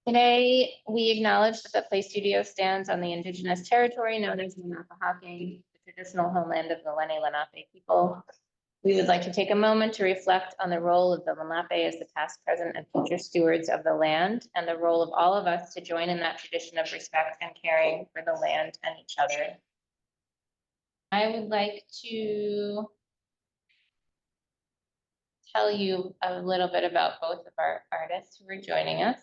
Today, we acknowledge that the Play Studio stands on the indigenous territory known as Lenape, the traditional homeland of the Lenni Lenape people. We would like to take a moment to reflect on the role of the Lenape as the past, present, and future stewards of the land, and the role of all of us to join in that tradition of respect and caring for the land and each other. I would like to tell you a little bit about both of our artists who are joining us.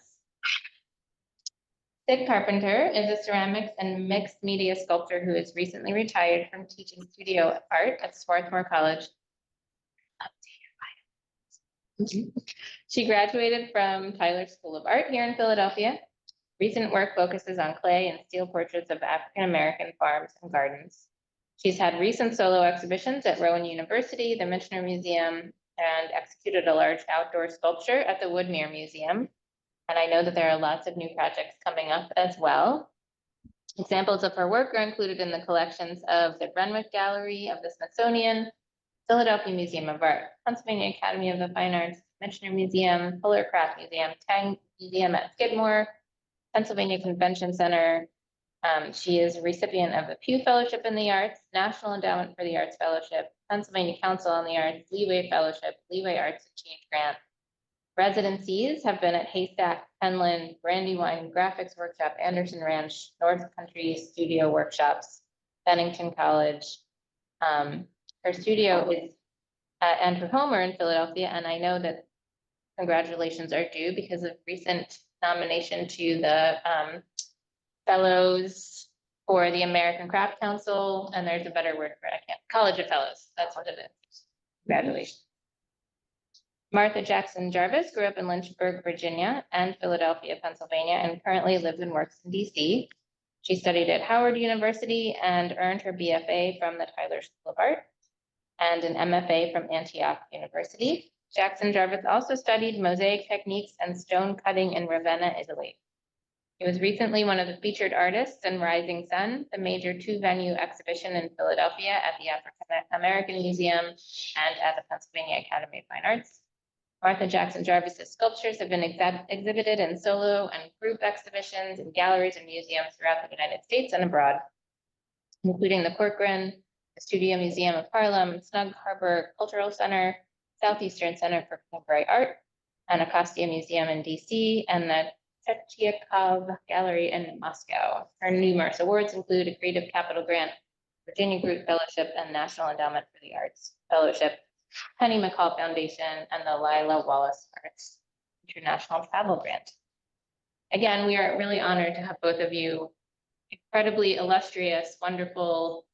Carpenter is a ceramics and mixed media sculptor who is recently retired from teaching studio art at Swarthmore College. She graduated from Tyler School of Art here in Philadelphia. Recent work focuses on clay and steel portraits of African-American farms and gardens. She's had recent solo exhibitions at Rowan University, the Michener Museum, and executed a large outdoor sculpture at the Woodmere Museum. And I know that there are lots of new projects coming up as well. Examples of her work are included in the collections of the Renwick Gallery of the Smithsonian, Philadelphia Museum of Art, Pennsylvania Academy of the Fine Arts, Michener Museum, Fuller Craft Museum, Tang Museum at Skidmore, Pennsylvania Convention Center. She is a recipient of the Pew Fellowship in the Arts, National Endowment for the Arts Fellowship, Pennsylvania Council on the Arts, Leeway Fellowship, Leeway Arts Exchange Grant. Residencies have been at Haystack, Penland, Brandywine Graphics Workshop, Anderson Ranch, North Country Studio Workshops, Bennington College. Her studio is and her home are in Philadelphia, and I know that congratulations are due because of recent nomination to the Fellows for the American Craft Council, and there's a better word for it, College of Fellows, that's what it is. Congratulations. Martha Jackson Jarvis grew up in Lynchburg, Virginia, and Philadelphia, Pennsylvania, and currently lives and works in DC. She studied at Howard University and earned her BFA from the Tyler School of Art and an MFA from Antioch University. Jackson Jarvis also studied mosaic techniques and stone cutting in Ravenna, Italy. He was recently one of the featured artists in Rising Sun, the major 2-venue exhibition in Philadelphia at the African American Museum and at the Pennsylvania Academy of Fine Arts. Martha Jackson Jarvis's sculptures have been exhibited in solo and group exhibitions in galleries and museums throughout the United States and abroad, including the Corcoran, the Studio Museum of Harlem, Snug Harbor Cultural Center, Southeastern Center for Contemporary Art, Anacostia Museum in DC, and the Tretyakov Gallery in Moscow. Her numerous awards include a Creative Capital Grant, Virginia Group Fellowship, and National Endowment for the Arts Fellowship, Penny McCall Foundation, and the Lila Wallace Arts International Travel Grant. Again, we are really honored to have both of you, incredibly illustrious, wonderful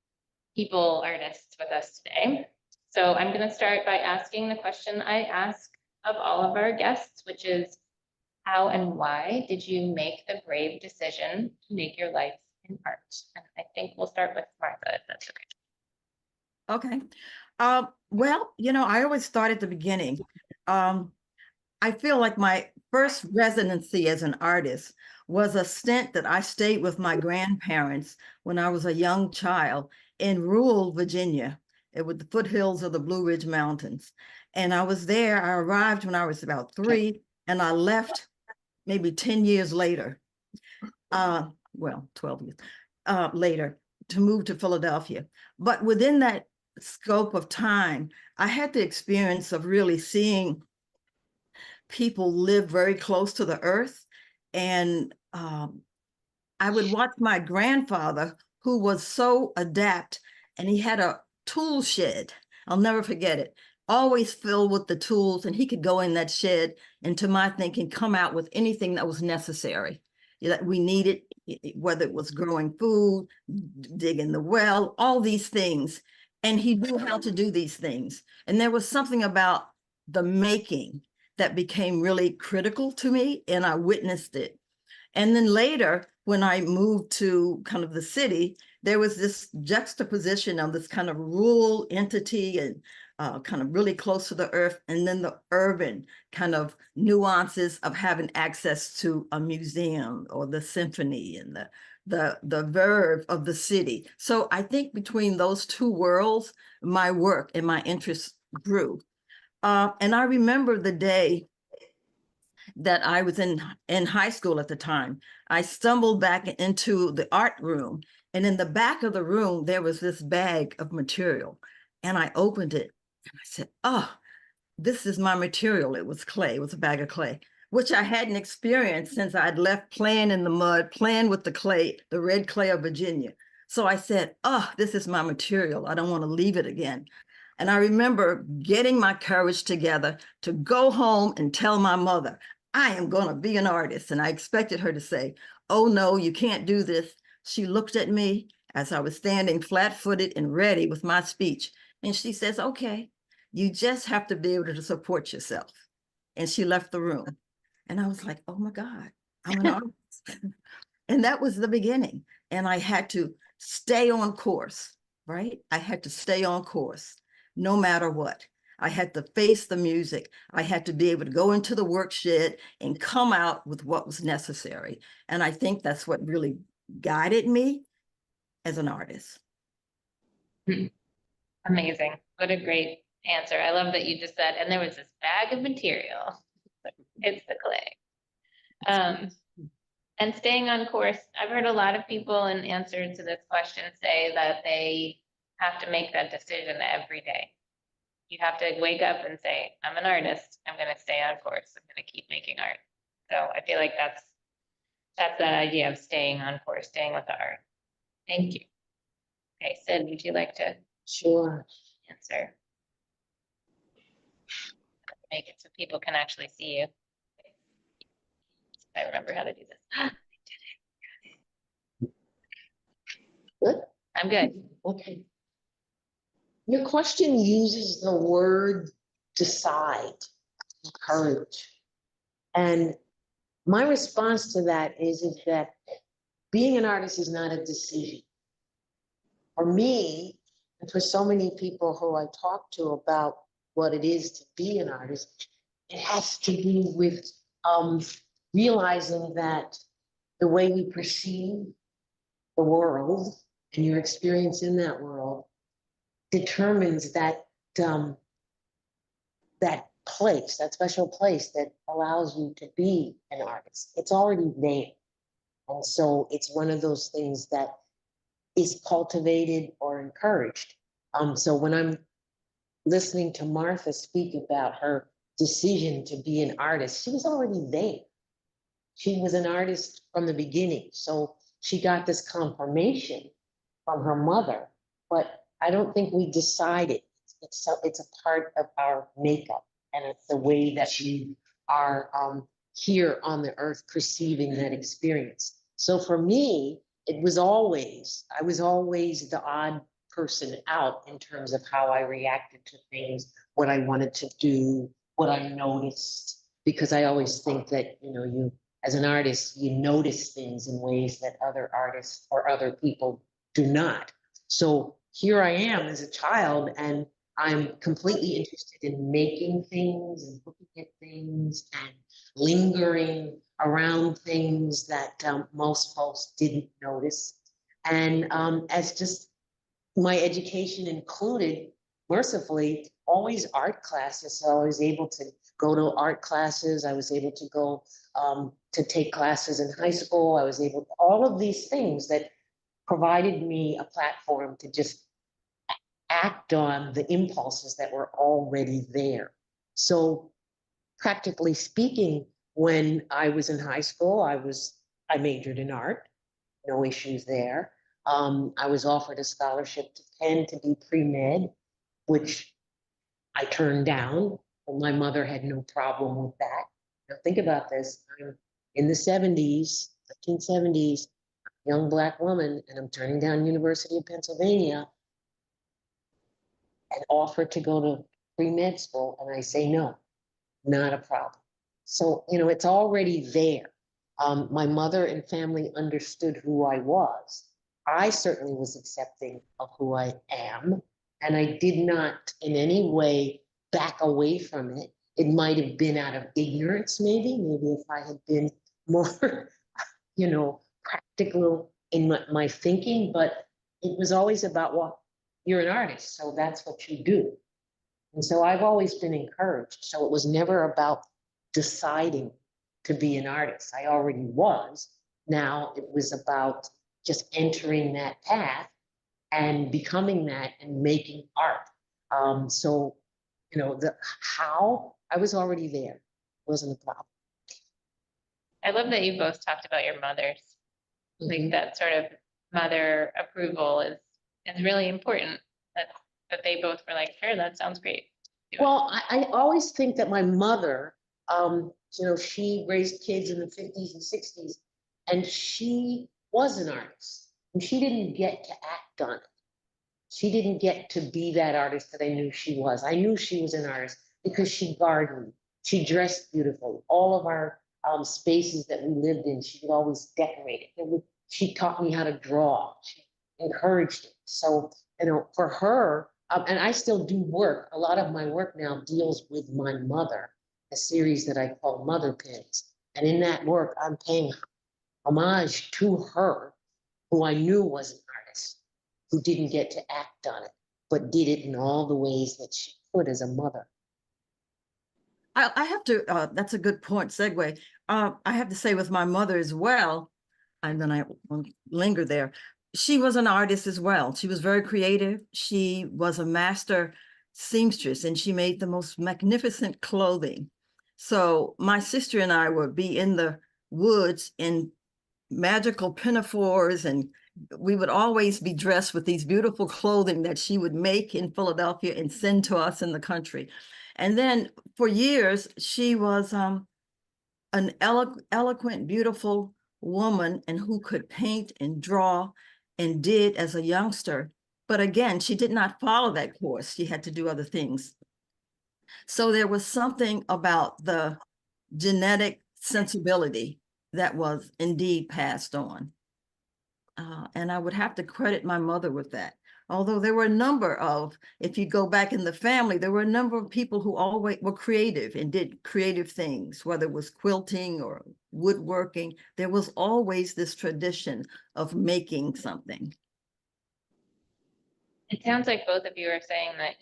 people, artists with us today. So I'm going to start by asking the question I ask of all of our guests, which is, how and why did you make the brave decision to make your life in art? And I think we'll start with Martha, if that's okay. Okay. Well, I always start at the beginning. I feel like my first residency as an artist was a stint that I stayed with my grandparents when I was a young child in rural Virginia, with the foothills of the Blue Ridge Mountains. And I was there. I arrived when I was about 3, and I left maybe 10 years later, well, 12 years later, to move to Philadelphia. But within that scope of time, I had the experience of really seeing people live very close to the earth. And I would watch my grandfather, who was so adept, and he had a tool shed. I'll never forget it. Always filled with the tools, and he could go in that shed and, to my thinking, come out with anything that was necessary that we needed, whether it was growing food, digging the well, all these things. And he knew how to do these things. And there was something about the making that became really critical to me, and I witnessed it. And then later, when I moved to kind of the city, there was this juxtaposition of this kind of rural entity and kind of really close to the earth, and then the urban kind of nuances of having access to a museum or the symphony and the verve of the city. So I think between those two worlds, my work and my interests grew. And I remember the day that I was in high school at the time. I stumbled back into the art room, and in the back of the room, there was this bag of material. And I opened it and I said, oh, this is my material. It was clay, it was a bag of clay, which I hadn't experienced since I'd left playing in the mud, playing with the clay, the red clay of Virginia. So I said, oh, this is my material. I don't want to leave it again. And I remember getting my courage together to go home and tell my mother, I am going to be an artist. And I expected her to say, oh, no, you can't do this. She looked at me as I was standing flat-footed and ready with my speech. And she says, okay, you just have to be able to support yourself. And she left the room. And I was like, oh my God, I'm an artist. And that was the beginning. And I had to stay on course, right? I had to stay on course no matter what. I had to face the music. I had to be able to go into the work shed and come out with what was necessary. And I think that's what really guided me as an artist. Amazing. What a great answer. I love that you just said, and there was this bag of material. It's the clay. And staying on course, I've heard a lot of people in answer to this question say that they have to make that decision every day. You have to wake up and say, I'm an artist. I'm going to stay on course. I'm going to keep making art. So I feel like that's that idea of staying on course, staying with the art. Thank you. Okay, Sid, would you like to Sure. answer? Make it so people can actually see you. I remember how to do this. I did it. Good. I'm good. Okay. Your question uses the word decide, courage. And my response to that is that being an artist is not a decision. For me, and for so many people who I talk to about what it is to be an artist, it has to do with realizing that the way we perceive the world and your experience in that world determines that that place, that special place that allows you to be an artist. It's already there. And so it's one of those things that is cultivated or encouraged. So when I'm listening to Martha speak about her decision to be an artist, she was already there. She was an artist from the beginning. So she got this confirmation from her mother, but I don't think we decided. It's a part of our makeup, and it's the way that we are here on the earth perceiving that experience. So for me, I was always the odd person out in terms of how I reacted to things, what I wanted to do, what I noticed, because I always think that, you as an artist, you notice things in ways that other artists or other people do not. So here I am as a child, and I'm completely interested in making things and looking at things and lingering around things that most folks didn't notice. And as just my education included, mercifully, always art classes. So I was able to go to art classes. I was able to go to take classes in high school. I was able to, all of these things that provided me a platform to just act on the impulses that were already there. So practically speaking, when I was in high school, I majored in art, no issues there. I was offered a scholarship to Penn to do pre-med, which I turned down. But my mother had no problem with that. Now think about this. I'm in the 70s, 1970s, young Black woman, and I'm turning down University of Pennsylvania and offered to go to pre-med school, and I say no, not a problem. So, it's already there. My mother and family understood who I was. I certainly was accepting of who I am, and I did not in any way back away from it. It might have been out of ignorance, maybe if I had been more, practical in my thinking, but it was always about, well, you're an artist, so that's what you do. And so I've always been encouraged. So it was never about deciding to be an artist. I already was. Now it was about just entering that path and becoming that and making art. So, you know, the how I was already there wasn't a problem. I love that you both talked about your mothers. Like that sort of mother approval is really important. That they both were like, sure, that sounds great. Do it. Well, I always think that my mother, you know, she raised kids in the 50s and 60s, and she was an artist, and she didn't get to act on it. She didn't get to be that artist that I knew she was. I knew she was an artist because she gardened, she dressed beautifully. All of our spaces that we lived in, she would always decorate it. She taught me how to draw. She encouraged it. So, you know, for her, and I still do work. A lot of my work now deals with my mother, a series that I call Mother Pins. And in that work, I'm paying homage to her, who I knew was an artist, who didn't get to act on it, but did it in all the ways that she could as a mother. I have to, that's a good point, segue. I have to say with my mother as well, and then I won't linger there. She was an artist as well. She was very creative. She was a master seamstress and she made the most magnificent clothing. So my sister and I would be in the woods in magical pinafores, and we would always be dressed with these beautiful clothing that she would make in Philadelphia and send to us in the country. And then for years, she was an eloquent, beautiful woman and who could paint and draw and did as a youngster. But again, she did not follow that course. She had to do other things. So there was something about the genetic sensibility that was indeed passed on. And I would have to credit my mother with that. Although there were a number of, if you go back in the family, there were a number of people who always were creative and did creative things, whether it was quilting or woodworking. There was always this tradition of making something. It sounds like both of you are saying that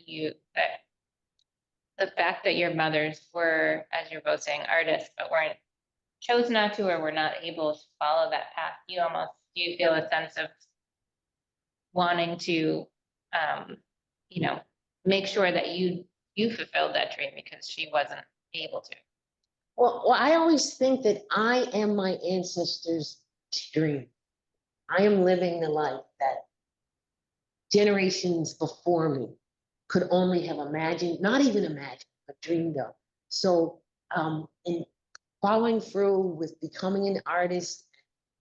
the fact that your mothers were, as you're both saying, artists, but chose not to or were not able to follow that path, you feel a sense of wanting to, you know, make sure that you fulfilled that dream because she wasn't able to. Well, I always think that I am my ancestors' dream. I am living the life that generations before me could only have imagined, not even imagined, but dreamed of. So in following through with becoming an artist,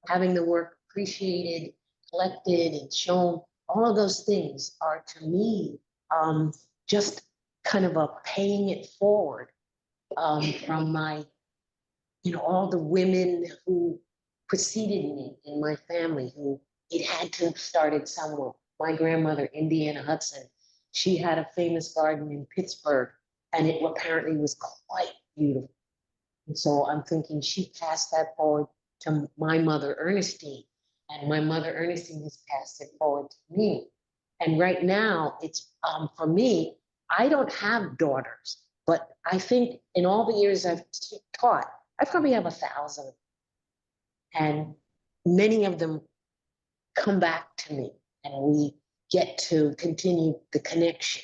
having the work appreciated, collected, and shown, all of those things are to me just kind of a paying it forward from my, you know, all the women who preceded me in my family, who it had to have started somewhere. My grandmother, Indiana Hudson, she had a famous garden in Pittsburgh, and it apparently was quite beautiful. And so I'm thinking she passed that forward to my mother, Ernestine, and my mother, Ernestine, has passed it forward to me. And right now, it's for me, I don't have daughters, but I think in all the years I've taught, I probably have 1,000. And many of them come back to me, and we get to continue the connection.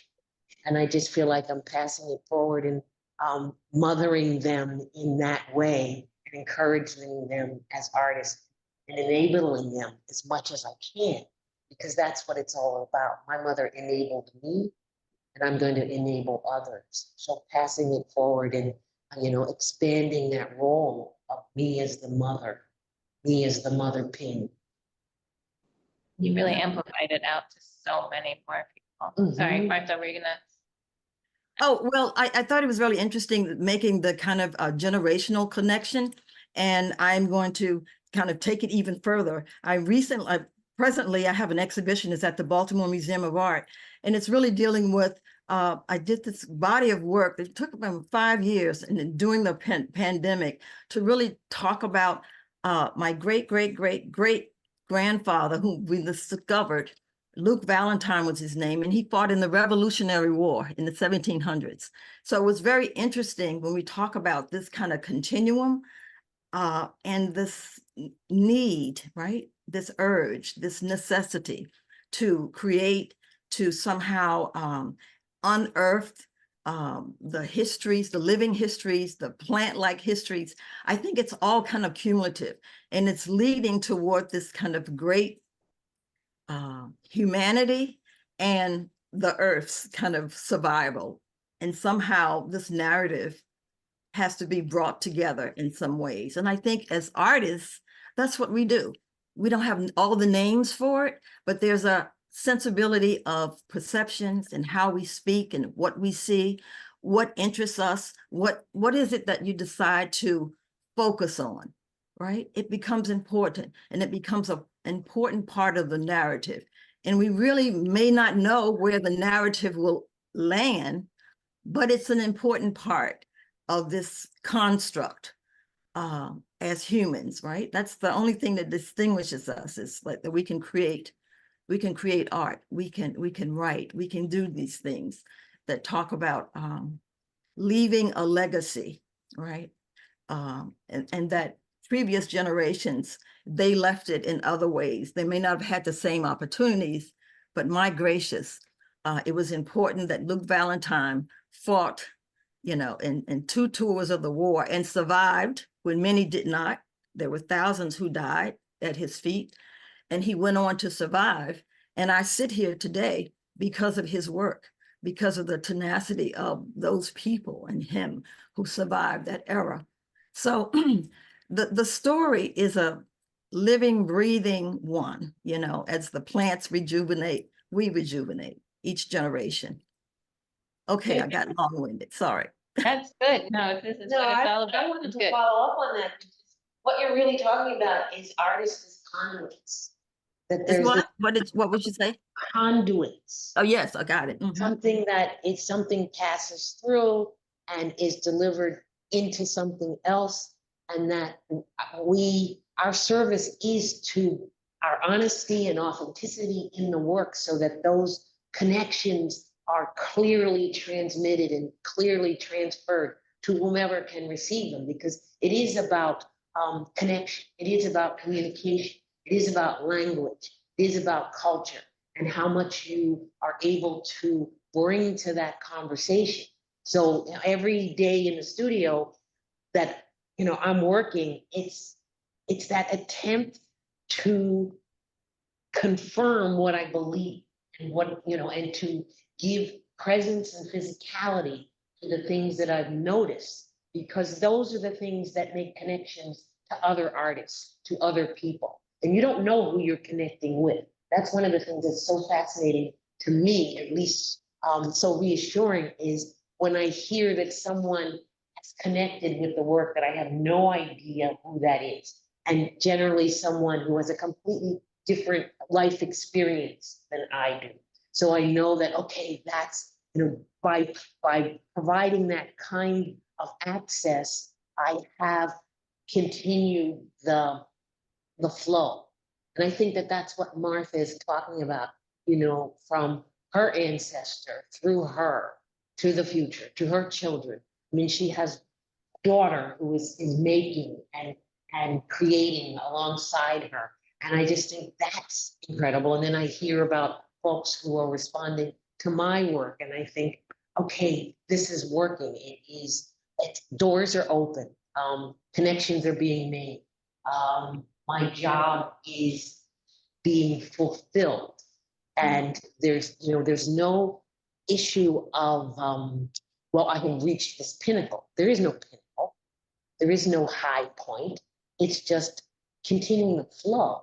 And I just feel like I'm passing it forward and mothering them in that way, and encouraging them as artists and enabling them as much as I can, because that's what it's all about. My mother enabled me, and I'm going to enable others. So passing it forward and, you know, expanding that role of me as the mother pin. You really amplified it out to so many more people. Sorry, Mhm. Martha, were you gonna? Oh, well, I thought it was really interesting making the kind of generational connection. And I'm going to kind of take it even further. Presently, I have an exhibition. It's at the Baltimore Museum of Art. And it's really dealing with, I did this body of work that took about 5 years and then during the pandemic to really talk about my great grandfather, who we discovered. Luke Valentine was his name, and he fought in the Revolutionary War in the 1700s. So it was very interesting when we talk about this kind of continuum. and this need, right? This urge, this necessity to create, to somehow unearth the histories, the living histories, the plant-like histories. I think it's all kind of cumulative, and it's leading toward this kind of great humanity and the earth's kind of survival. And somehow this narrative has to be brought together in some ways. And I think as artists, that's what we do. We don't have all the names for it, but there's a sensibility of perceptions and how we speak and what we see, what interests us, what is it that you decide to focus on, right? It becomes important, and it becomes an important part of the narrative. And we really may not know where the narrative will land, but it's an important part of this construct as humans, right? That's the only thing that distinguishes us, is like that we can create art, we can write, we can do these things that talk about leaving a legacy, right? And that previous generations, they left it in other ways. They may not have had the same opportunities, but my gracious, it was important that Luke Valentine fought, in 2 tours of the war and survived when many did not. There were thousands who died at his feet, and he went on to survive. And I sit here today because of his work, because of the tenacity of those people and him who survived that era. So the story is a living, breathing one, as the plants rejuvenate, we rejuvenate each generation. Okay, I got long-winded, sorry. That's good. No, this is No, what it's all I about. wanted It's to good. follow up on that. What you're really talking about is artists as conduits. That Is there's what? What would you say? conduits. Oh, yes, I got it. Mhm. Something that is something passes through and is delivered into something else, and that our service is to our honesty and authenticity in the work, so that those connections are clearly transmitted and clearly transferred to whomever can receive them, because it is about connection, it is about communication, it is about language, it is about culture, and how much you are able to bring to that conversation. So every day in the studio that I'm working, it's that attempt to confirm what I believe, and and to give presence and physicality to the things that I've noticed, because those are the things that make connections to other artists, to other people. And you don't know who you're connecting with. That's one of the things that's so fascinating to me, at least so reassuring, is when I hear that someone has connected with the work that I have no idea who that is. And generally someone who has a completely different life experience than I do. So I know that, okay, that's, by providing that kind of access, I have continued the flow. And I think that that's what Martha is talking about, from her ancestor through her to the future, to her children. I mean, she has a daughter who is making and creating alongside her. And I just think that's incredible. And then I hear about folks who are responding to my work, and I think, okay, this is working. Doors are open, connections are being made. My job is being fulfilled, and there's no issue of well, I can reach this pinnacle. There is no pinnacle. There is no high point. It's just continuing the flow.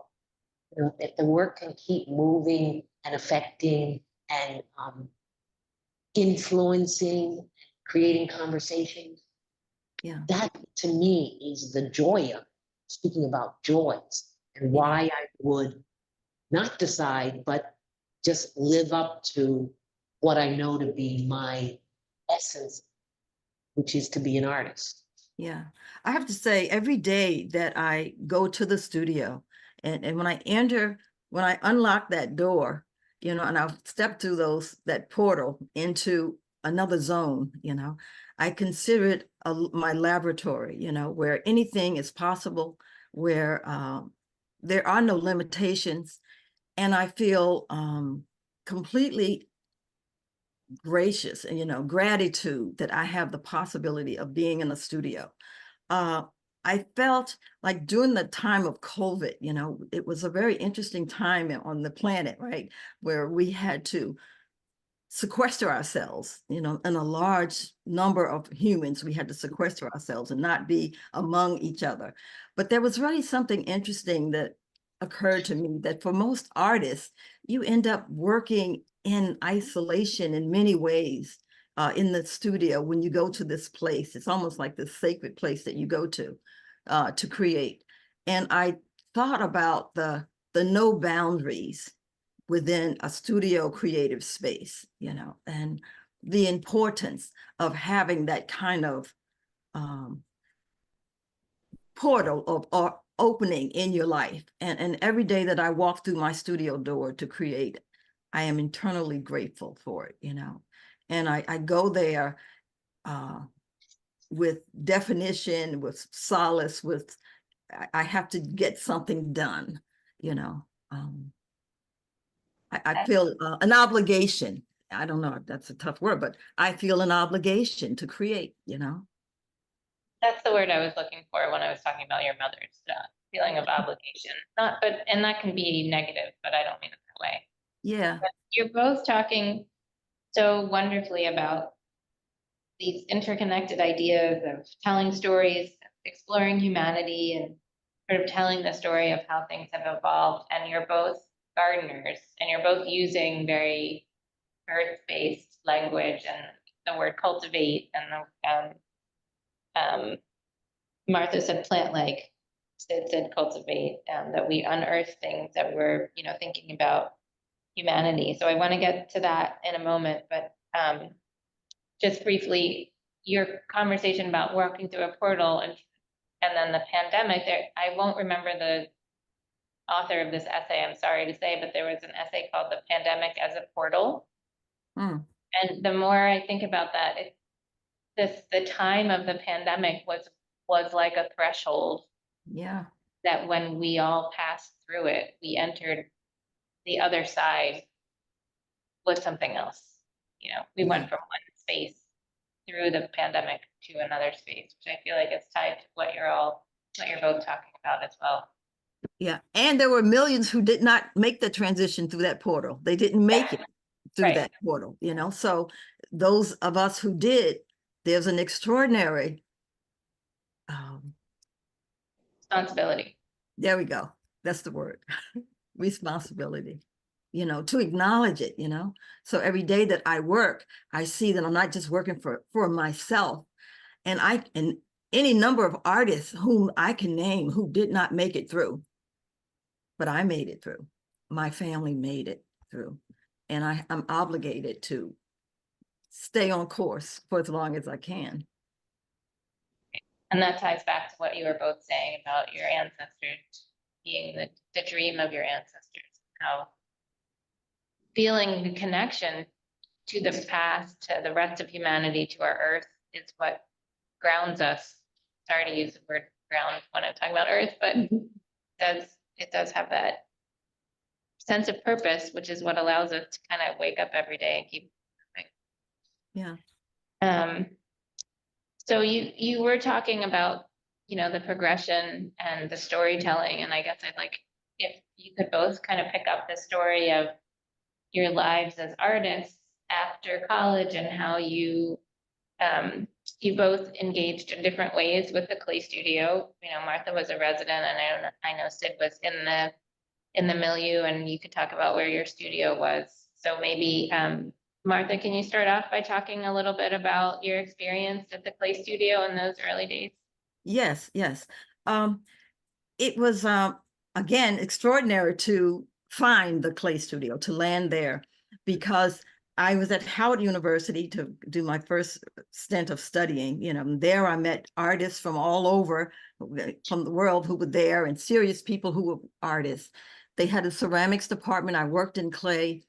If the work can keep moving and affecting and influencing, creating conversations, Yeah. that to me is the joy of it. Speaking about joys, and why I would not decide, but just live up to what I know to be my essence, which is to be an artist. Yeah, I have to say, every day that I go to the studio, and when I unlock that door, and I'll step through that portal into another zone, you know. I consider it my laboratory, you know, where anything is possible, where there are no limitations. And I feel completely gracious and, you know, gratitude that I have the possibility of being in a studio. I felt like during the time of COVID, you know, it was a very interesting time on the planet, right? Where we had to sequester ourselves, you know, in a large number of humans, we had to sequester ourselves and not be among each other. But there was really something interesting that occurred to me, that for most artists, you end up working in isolation in many ways in the studio. When you go to this place, it's almost like this sacred place that you go to create. And I thought about the no boundaries within a studio creative space, you know, and the importance of having that kind of portal of or opening in your life. And every day that I walk through my studio door to create, I am internally grateful for it, you know. And I go there with definition, with solace, with I have to get something done, you know. I feel an obligation. I don't know if that's a tough word, but I feel an obligation to create, you know? That's the word I was looking for when I was talking about your mother's feeling of obligation. Not, but, and that can be negative, but I don't mean it that way. Yeah. But you're both talking so wonderfully about these interconnected ideas of telling stories, exploring humanity, and sort of telling the story of how things have evolved. And you're both gardeners, and you're both using very earth-based language and the word cultivate, and Martha said plant like, Sid said cultivate, that we unearth things that we're, you know, thinking about humanity. So I want to get to that in a moment, but just briefly, your conversation about walking through a portal and then the pandemic, there, I won't remember the author of this essay, I'm sorry to say, but there was an essay called The Pandemic as a Portal. Mm. And the more I think about that, the time of the pandemic was like a threshold Yeah. that when we all passed through it, we entered the other side with something else. You know, we went from one space through the pandemic to another space, which I feel like is tied to what you're both talking about as well. Yeah. And there were millions who did not make the transition through that portal. They didn't make it through Right. that portal, you know? So those of us who did, there's an extraordinary, Responsibility. there we go. That's the word. Responsibility, you know, to acknowledge it, you know. So every day that I work, I see that I'm not just working for myself. And any number of artists whom I can name who did not make it through, but I made it through. My family made it through. And I'm obligated to stay on course for as long as I can. And that ties back to what you were both saying about your ancestors being the dream of your ancestors, how feeling the connection to the past, to the rest of humanity, to our earth is what grounds us. Sorry to use the word ground when I'm talking about earth, but it does have that sense of purpose, which is what allows us to kind of wake up every day and keep moving. Yeah. So you were talking about, you know, the progression and the storytelling, and I guess I'd like if you could both kind of pick up the story of your lives as artists after college and how you both engaged in different ways with the clay studio. You know, Martha was a resident, and I know Sid was in the milieu, and you could talk about where your studio was. So maybe Martha, can you start off by talking a little bit about your experience at the clay studio in those early days? Yes, yes. It was, again, extraordinary to find the clay studio, to land there, because I was at Howard University to do my first stint of studying. You know, there I met artists from all over, from the world who were there, and serious people who were artists. They had a ceramics department. I worked in clay.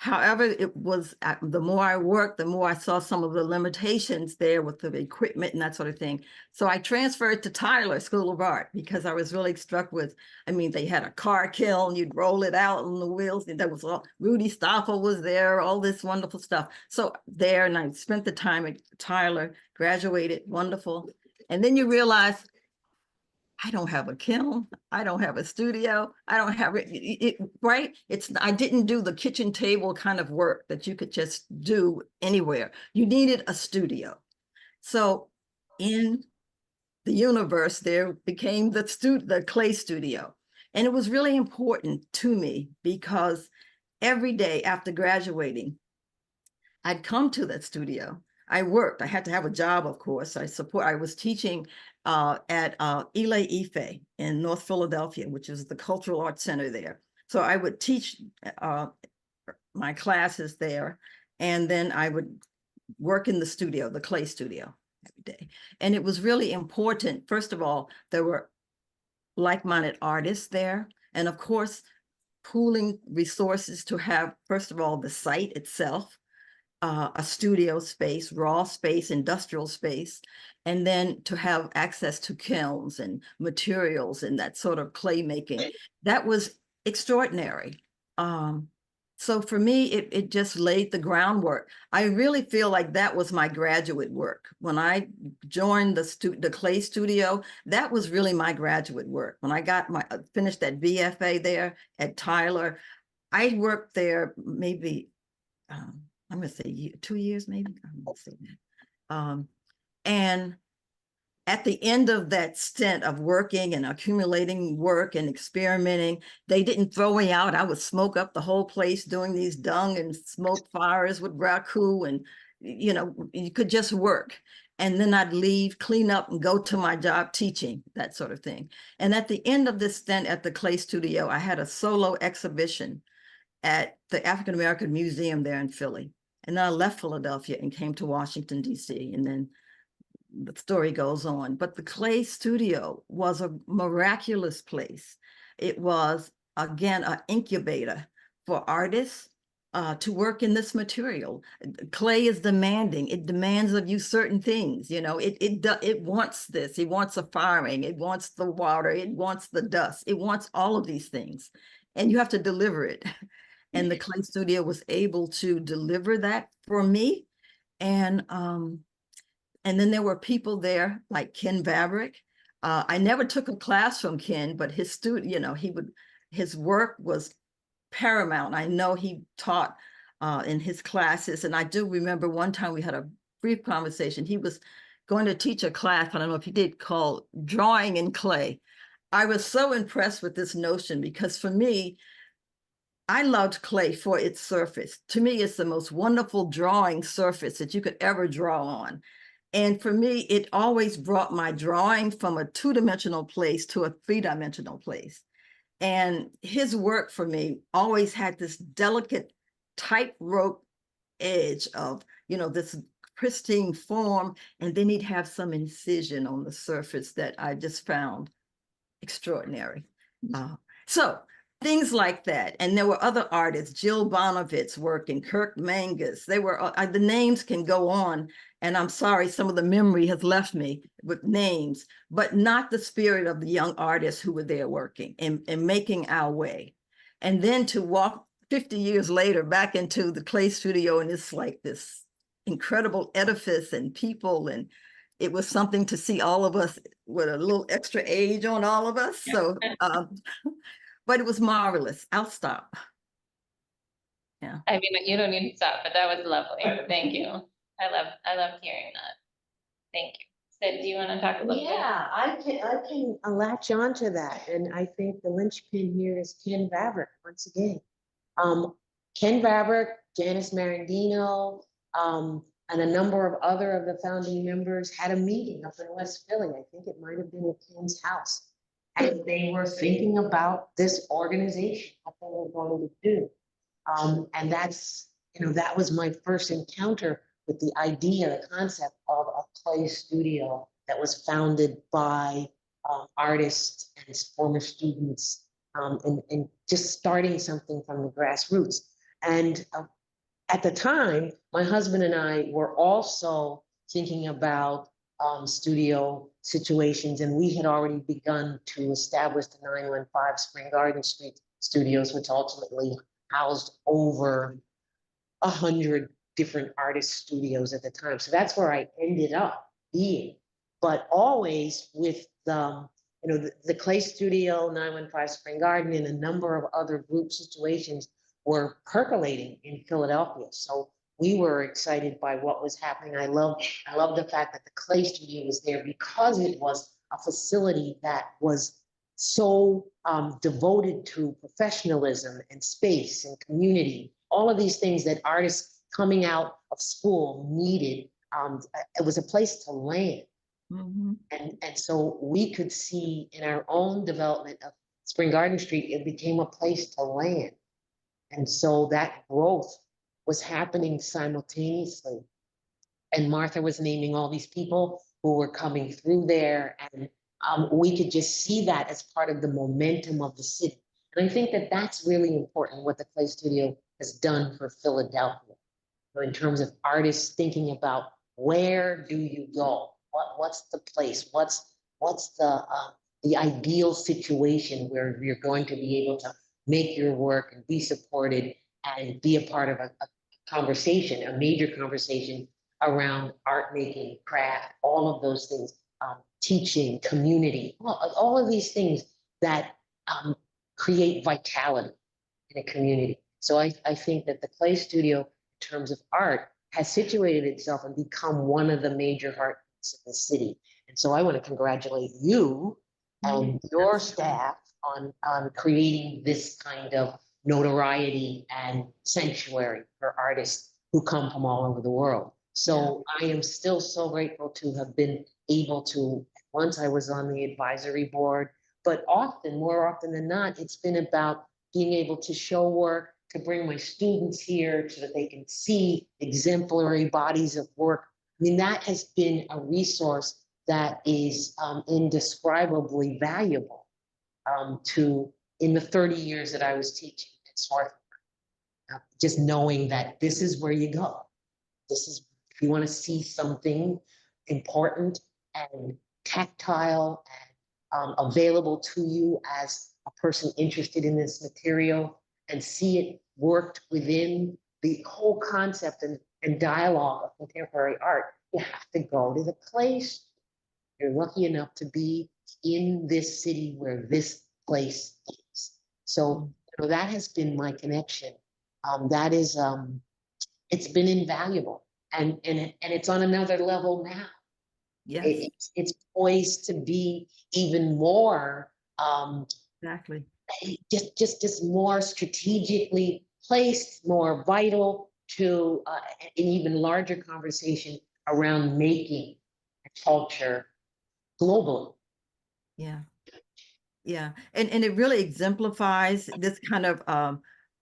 However, it was, the more I worked, the more I saw some of the limitations there with the equipment and that sort of thing. So I transferred to Tyler School of Art because I was really struck with, I mean, they had a car kiln, you'd roll it out on the wheels, and that was all, Rudy Stoffel was there, all this wonderful stuff. So there, and I spent the time at Tyler, graduated, wonderful. And then you realize, I don't have a kiln. I don't have a studio. I don't have it, right? I didn't do the kitchen table kind of work that you could just do anywhere. You needed a studio. So in the universe, there became the clay studio. And it was really important to me because every day after graduating, I'd come to that studio. I worked. I had to have a job, of course. I was teaching at Ile Ife in North Philadelphia, which is the Cultural Arts Center there. So I would teach my classes there, and then I would work in the studio, the clay studio, every day. And it was really important. First of all, there were like-minded artists there, and of course, pooling resources to have, first of all, the site itself, a studio space, raw space, industrial space, and then to have access to kilns and materials and that sort of clay making. That was extraordinary. So for me, it just laid the groundwork. I really feel like that was my graduate work. When I joined the clay studio, that was really my graduate work. When I got finished that BFA there at Tyler, I worked there maybe, I'm going to say 2 years, maybe. I'm going to say that. And at the end of that stint of working and accumulating work and experimenting, they didn't throw me out. I would smoke up the whole place doing these dung and smoke fires with raku, and you could just work. And then I'd leave, clean up, and go to my job teaching, that sort of thing. And at the end of this stint at the clay studio, I had a solo exhibition at the African American Museum there in Philly. And then I left Philadelphia and came to Washington, D.C. And then the story goes on. But the clay studio was a miraculous place. It was, again, an incubator for artists to work in this material. Clay is demanding. It demands of you certain things. It wants this. It wants a firing. It wants the water. It wants the dust. It wants all of these things. And you have to deliver it. And the clay studio was able to deliver that for me. And then there were people there like Ken Vavrick. I never took a class from Ken, but his his work was paramount. I know he taught in his classes. And I do remember one time we had a brief conversation. He was going to teach a class, I don't know if he did, called Drawing in Clay. I was so impressed with this notion because for me, I loved clay for its surface. To me, it's the most wonderful drawing surface that you could ever draw on. And for me, it always brought my drawing from a two-dimensional place to a three-dimensional place. And his work for me always had this delicate tightrope edge of, this pristine form. And then he'd have some incision on the surface that I just found extraordinary. So things like that. And there were other artists, Jill Bonovitz's work and Kirk Mangus. They were, the names can go on. And I'm sorry, some of the memory has left me with names, but not the spirit of the young artists who were there working and making our way. And then to walk 50 years later back into the clay studio, and it's like this incredible edifice and people, and it was something to see all of us with a little extra age on all of us. So, but it was marvelous. I'll stop. Yeah. I mean, you don't need to stop, but that was lovely. Thank you. I love hearing that. Thank you. Sid, do you want to talk a little bit? Yeah, I can latch on to that. And I think the linchpin here is Ken Vavrick once again. Ken Vavrick, Janice Marandino, and a number of other of the founding members had a meeting up in West Philly. I think it might have been at Ken's house. And they were thinking about this organization, what they were going to do. And that's, that was my first encounter with the idea, the concept of a clay studio that was founded by artists and former students, and just starting something from the grassroots. And at the time, my husband and I were also thinking about studio situations, and we had already begun to establish the 915 Spring Garden Street studios, which ultimately housed over 100 different artist studios at the time. So that's where I ended up being, but always with the Clay Studio, 915 Spring Garden, and a number of other group situations were percolating in Philadelphia. So we were excited by what was happening. I love the fact that the Clay Studio was there because it was a facility that was so devoted to professionalism and space and community, all of these things that artists coming out of school needed. It was a place to land. Mhm. And so we could see in our own development of Spring Garden Street, it became a place to land. And so that growth was happening simultaneously. And Martha was naming all these people who were coming through there. And we could just see that as part of the momentum of the city. And I think that that's really important, what the Clay Studio has done for Philadelphia. So in terms of artists thinking about where do you go? What's the place? What's the ideal situation where you're going to be able to make your work and be supported and be a part of a conversation, a major conversation around art making, craft, all of those things, teaching, community, all of these things that create vitality in a community. So I think that the Clay Studio, in terms of art, has situated itself and become one of the major heartbeats of the city. And so I want to congratulate you and your staff on creating this kind of notoriety and sanctuary for artists who come from all over the world. So I am still so grateful to have been able to, once I was on the advisory board, but more often than not, it's been about being able to show work, to bring my students here so that they can see exemplary bodies of work. I mean, that has been a resource that is indescribably valuable in the 30 years that I was teaching at Swarthmore. Just knowing that this is where you go. This is, if you want to see something important and tactile and available to you as a person interested in this material, and see it worked within the whole concept and dialogue of contemporary art, you have to go to the place. You're lucky enough to be in this city where this place is. So that has been my connection. That is, it's been invaluable, and it's on another level now. Yes, It's poised to be even more exactly. just more strategically placed, more vital to an even larger conversation around making culture globally. Yeah. Yeah. And it really exemplifies this kind of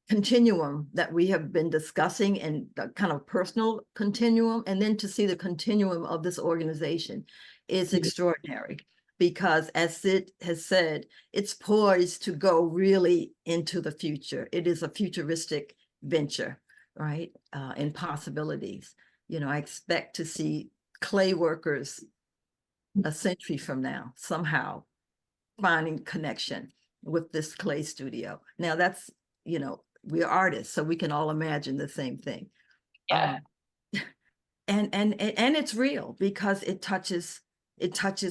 continuum that we have been discussing, and the kind of personal continuum, and then to see the continuum of this organization is extraordinary, because as Sid has said, it's poised to go really into the future. It is a futuristic venture, right? And possibilities. I expect to see clay workers a century from now somehow finding connection with this Clay Studio. Now that's, we're artists, so we can all imagine the same thing. Yeah. And it's real, because it touches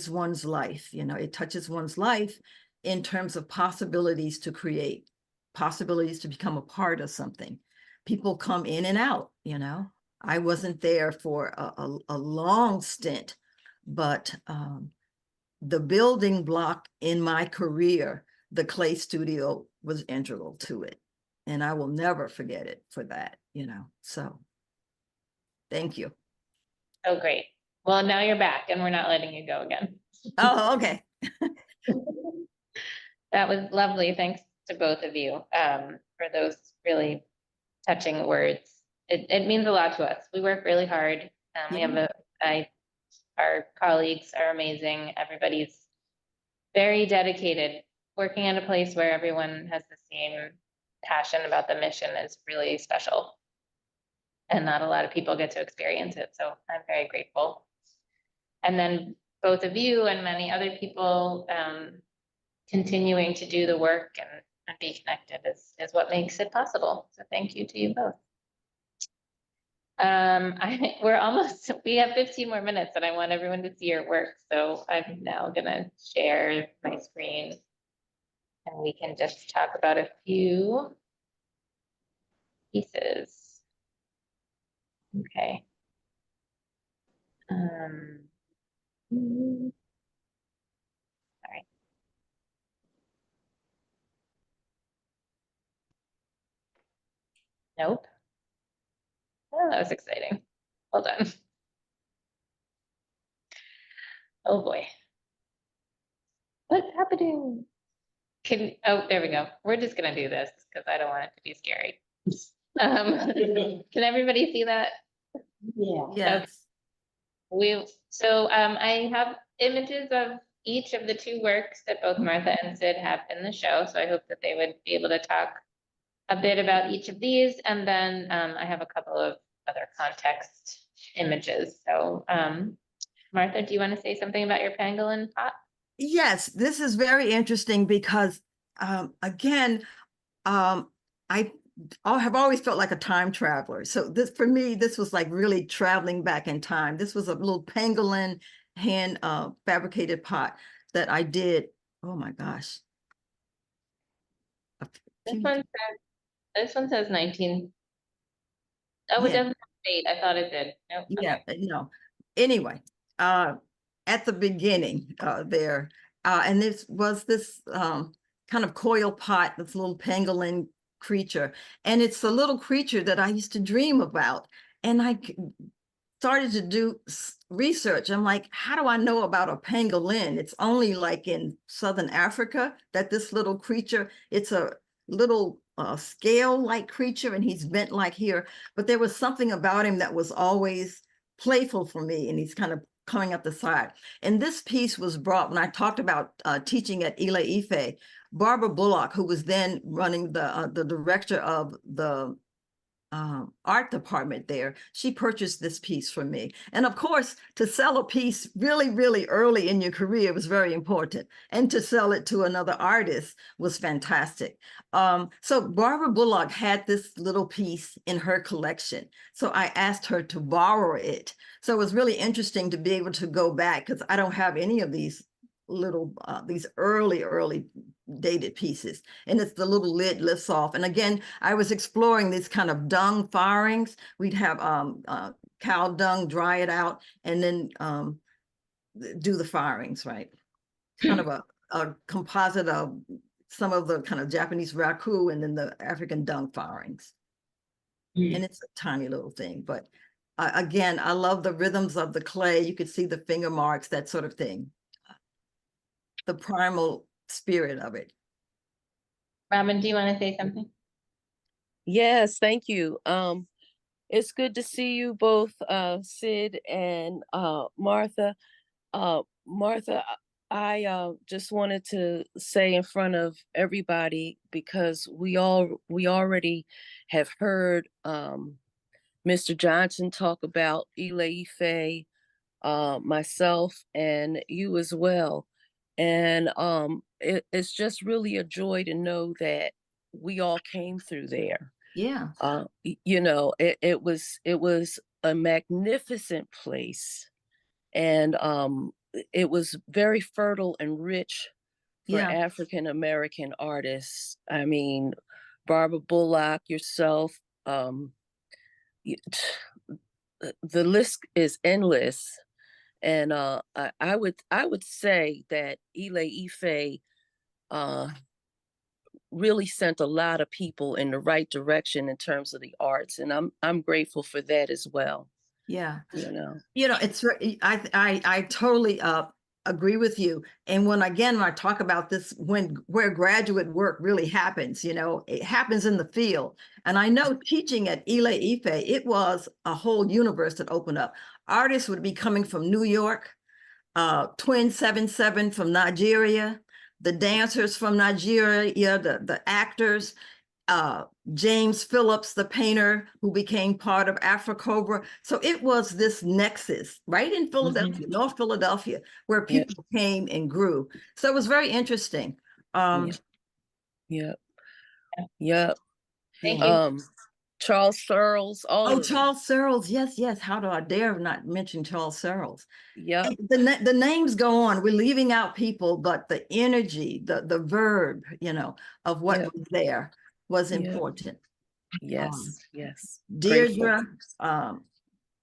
one's life. It touches one's life in terms of possibilities to create, possibilities to become a part of something. People come in and out. I wasn't there for a long stint, but the building block in my career, the Clay Studio, was integral to it. And I will never forget it for that, so thank you. Oh, great. Well, now you're back and we're not letting you go again. Oh, okay. That was lovely. Thanks to both of you for those really touching words. It means a lot to us. We work really hard. We have our colleagues are amazing. Everybody's very dedicated, working at a place where everyone has the same passion about the mission is really special. And not a lot of people get to experience it, so I'm very grateful. And then both of you and many other people continuing to do the work and be connected is what makes it possible. So thank you to you both. We have 15 more minutes and I want everyone to see your work. So I'm now gonna share my screen and we can just talk about a few pieces. Okay. Sorry. Nope. Oh, that was exciting. Hold on. Oh boy. What's happening? Oh, there we go. We're just gonna do this because I don't want it to be scary. Can everybody see that? Yeah. Yes. I have images of each of the two works that both Martha and Sid have in the show, so I hope that they would be able to talk a bit about each of these, and then I have a couple of other context images. So Martha, do you want to say something about your pangolin pot? Yes, this is very interesting because, again, I have always felt like a time traveler. So this, for me, this was like really traveling back in time. This was a little pangolin hand fabricated pot that I did. Oh my gosh. This one says 19. Oh, it Yeah. doesn't have date. I thought it did. Nope. Yeah, Okay. no. Anyway, at the beginning there, and this was this kind of coil pot, this little pangolin creature. And it's a little creature that I used to dream about. And I started to do research. I'm like, how do I know about a pangolin? It's only like in Southern Africa that this little creature, it's a little scale-like creature and he's bent like here. But there was something about him that was always playful for me, and he's kind of coming up the side. And this piece was brought when I talked about teaching at Ile Ife. Barbara Bullock, who was then running the director of the art department there, she purchased this piece for me. And of course, to sell a piece really, really early in your career was very important. And to sell it to another artist was fantastic. So Barbara Bullock had this little piece in her collection. So I asked her to borrow it. So it was really interesting to be able to go back because I don't have any of these little, these early dated pieces, and it's the little lid lifts off. And again, I was exploring these kind of dung firings. We'd have cow dung, dry it out, and then do the firings, right? Kind of a composite of some of the kind of Japanese raku and then the African dung firings. And it's a tiny little thing, but again, I love the rhythms of the clay. You could see the finger marks, that sort of thing. The primal spirit of it. Robin, do you want to say something? Yes, thank you. It's good to see you both, Sid and Martha. Martha, I just wanted to say in front of everybody, because we already have heard Mr. Johnson talk about Ile Ife, myself, and you as well. And it's just really a joy to know that we all came through there. Yeah. You know, it was a magnificent place, and it was very fertile and rich for Yeah. African American artists. I mean, Barbara Bullock, yourself, the list is endless. And I would say that Ile Ife really sent a lot of people in the right direction in terms of the arts, and I'm grateful for that as well. Yeah. You know, It's I totally agree with you. And when I talk about this, where graduate work really happens, it happens in the field. And I know teaching at Ile Ife, it was a whole universe that opened up. Artists would be coming from New York, Twin 77 from Nigeria, the dancers from Nigeria, the actors. James Phillips, the painter who became part of Afro-Cobra. So it was this nexus right in Philadelphia, North Philadelphia, where Yep. people came and grew. So it was very interesting. Yep. Yep. Thank Yeah. you. Charles Searles, all Oh, of them. Charles Searles. Yes, yes. How do I dare not mention Charles Searles? Yep. The names go on. We're leaving out people, but the energy, the verb, of what Yep. was there was Yep. important. Yes. Yes. Deirdre,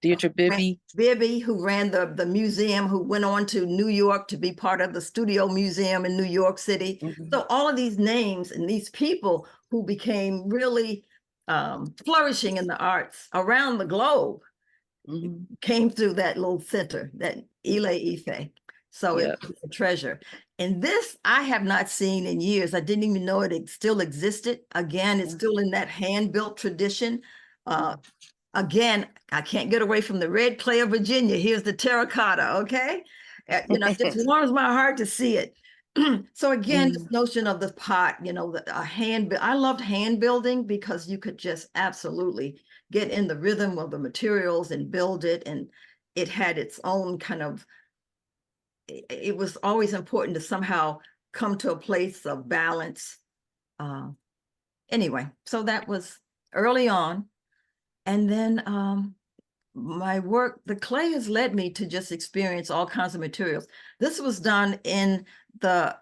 Deirdre Bibby. Bibby, who ran the museum, who went on to New York to be part of the Studio Museum in New York City. So all of these names and these people who became really flourishing in the arts around the globe came through that little center, that Ile Ife. So Yep. it's a treasure. And this I have not seen in years. I didn't even know it still existed. Again, it's still in that hand-built tradition. Again, I can't get away from the red clay of Virginia. Here's the terracotta, okay? It just warms my heart to see it. So again, this notion of the pot, I loved hand building because you could just absolutely get in the rhythm of the materials and build it. And it had its own kind of, it was always important to somehow come to a place of balance. Anyway, so that was early on. And then my work, the clay has led me to just experience all kinds of materials. This was done in the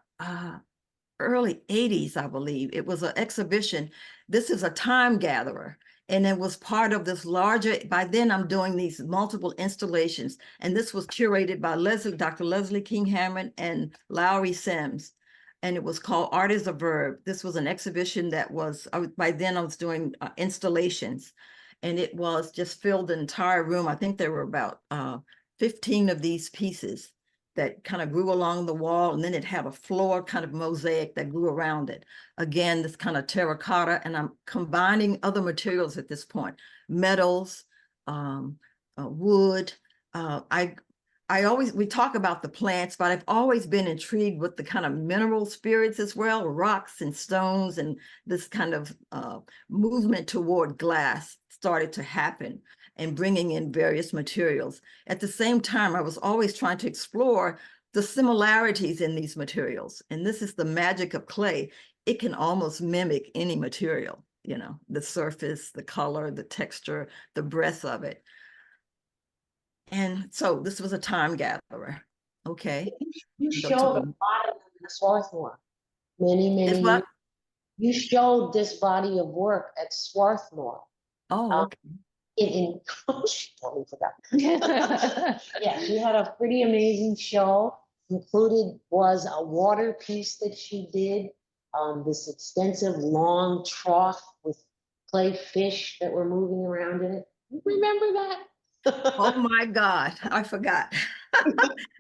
early 80s, I believe. It was an exhibition. This is a time gatherer. And it was part of this larger, by then I'm doing these multiple installations. And this was curated by Dr. Leslie King Hammond and Lowry Sims. And it was called Art is a Verb. This was an exhibition that was, by then I was doing installations. And it was just filled the entire room. I think there were about 15 of these pieces that kind of grew along the wall, and then it had a floor kind of mosaic that grew around it. Again, this kind of terracotta, and I'm combining other materials at this point, metals, wood. We talk about the plants, but I've always been intrigued with the kind of mineral spirits as well, rocks and stones, and this kind of movement toward glass started to happen, and bringing in various materials. At the same time, I was always trying to explore the similarities in these materials. And this is the magic of clay. It can almost mimic any material, the surface, the color, the texture, the breadth of it. And so this was a time gatherer. Okay. You showed a bottom of the Swarthmore. Many what? You showed this body of work at Swarthmore. Oh, okay. Totally forgot. Yeah, she had a pretty amazing show. Included was a water piece that she did. This extensive long trough with clay fish that were moving around in it. You remember that? Oh my God, I forgot.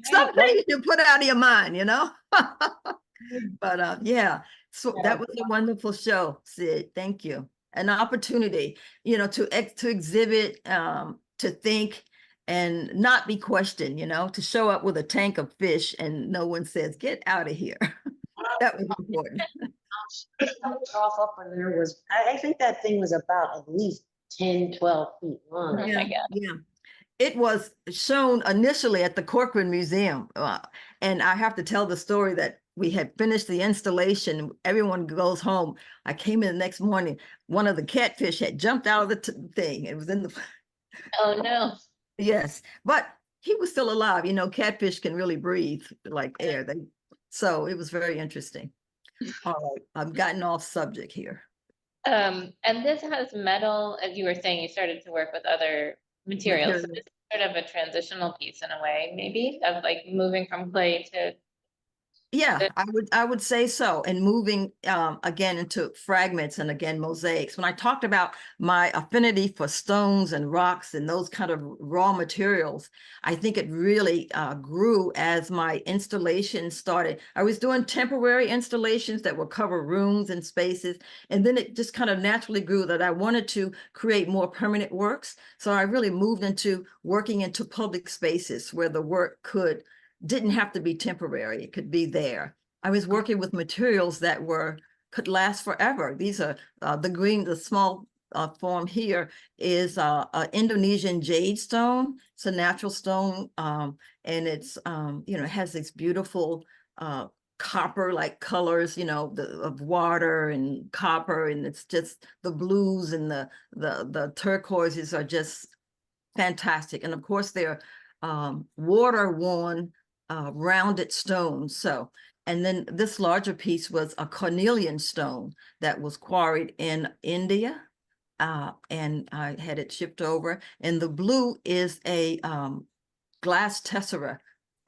Something you put out of your mind, But yeah, so that was a wonderful show, Sid. Thank you. An opportunity, to exhibit, to think and not be questioned, to show up with a tank of fish and no one says, get out of here. That was important. Trough up in there was, I think that thing was about at least 10, 12 feet long. Oh my God. Yeah. It was shown initially at the Corcoran Museum. And I have to tell the story that we had finished the installation. Everyone goes home. I came in the next morning. One of the catfish had jumped out of the thing. It was in the. Oh, no. Yes, but he was still alive. Catfish can really breathe like air. So it was very interesting. All right, I've gotten off subject here. And this has metal, as you were saying, you started to work with other materials. So this is sort of a transitional piece in a way, maybe, of like moving from clay to. Yeah, I would say so. And moving again into fragments and again mosaics. When I talked about my affinity for stones and rocks and those kind of raw materials, I think it really grew as my installation started. I was doing temporary installations that would cover rooms and spaces, and then it just kind of naturally grew that I wanted to create more permanent works. So I really moved into working into public spaces where the work didn't have to be temporary. It could be there. I was working with materials that were could last forever. These are the green, the small form here is a Indonesian jade stone. It's a natural stone, and it's you know, it has these beautiful copper-like colors, you know, of water and copper, and it's just the blues and the turquoises are just fantastic. And of course, they're water-worn, rounded stones. So, and then this larger piece was a cornelian stone that was quarried in India. And I had it shipped over. And the blue is a glass tessera,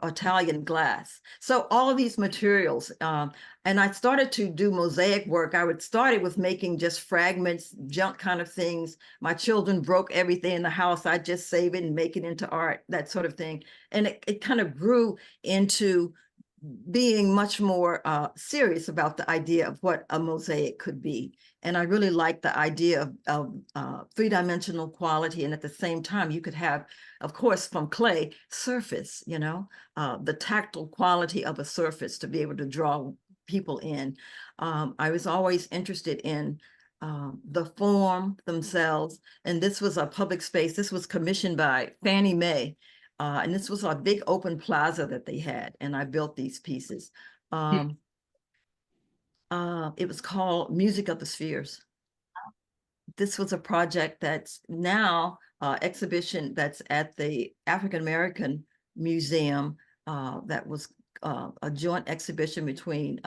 Italian glass. So all of these materials, and I started to do mosaic work. I would started with making just fragments, junk kind of things. My children broke everything in the house. I just save it and make it into art, that sort of thing. And it kind of grew into being much more serious about the idea of what a mosaic could be. And I really like the idea of three-dimensional quality. And at the same time, you could have, of course, from clay, surface, you know, the tactile quality of a surface to be able to draw people in. I was always interested in the form themselves. And this was a public space. This was commissioned by Fannie Mae. And this was a big open plaza that they had, and I built these pieces. It was called Music of the Spheres. This was a project that's now exhibition that's at the African American Museum. That was a joint exhibition between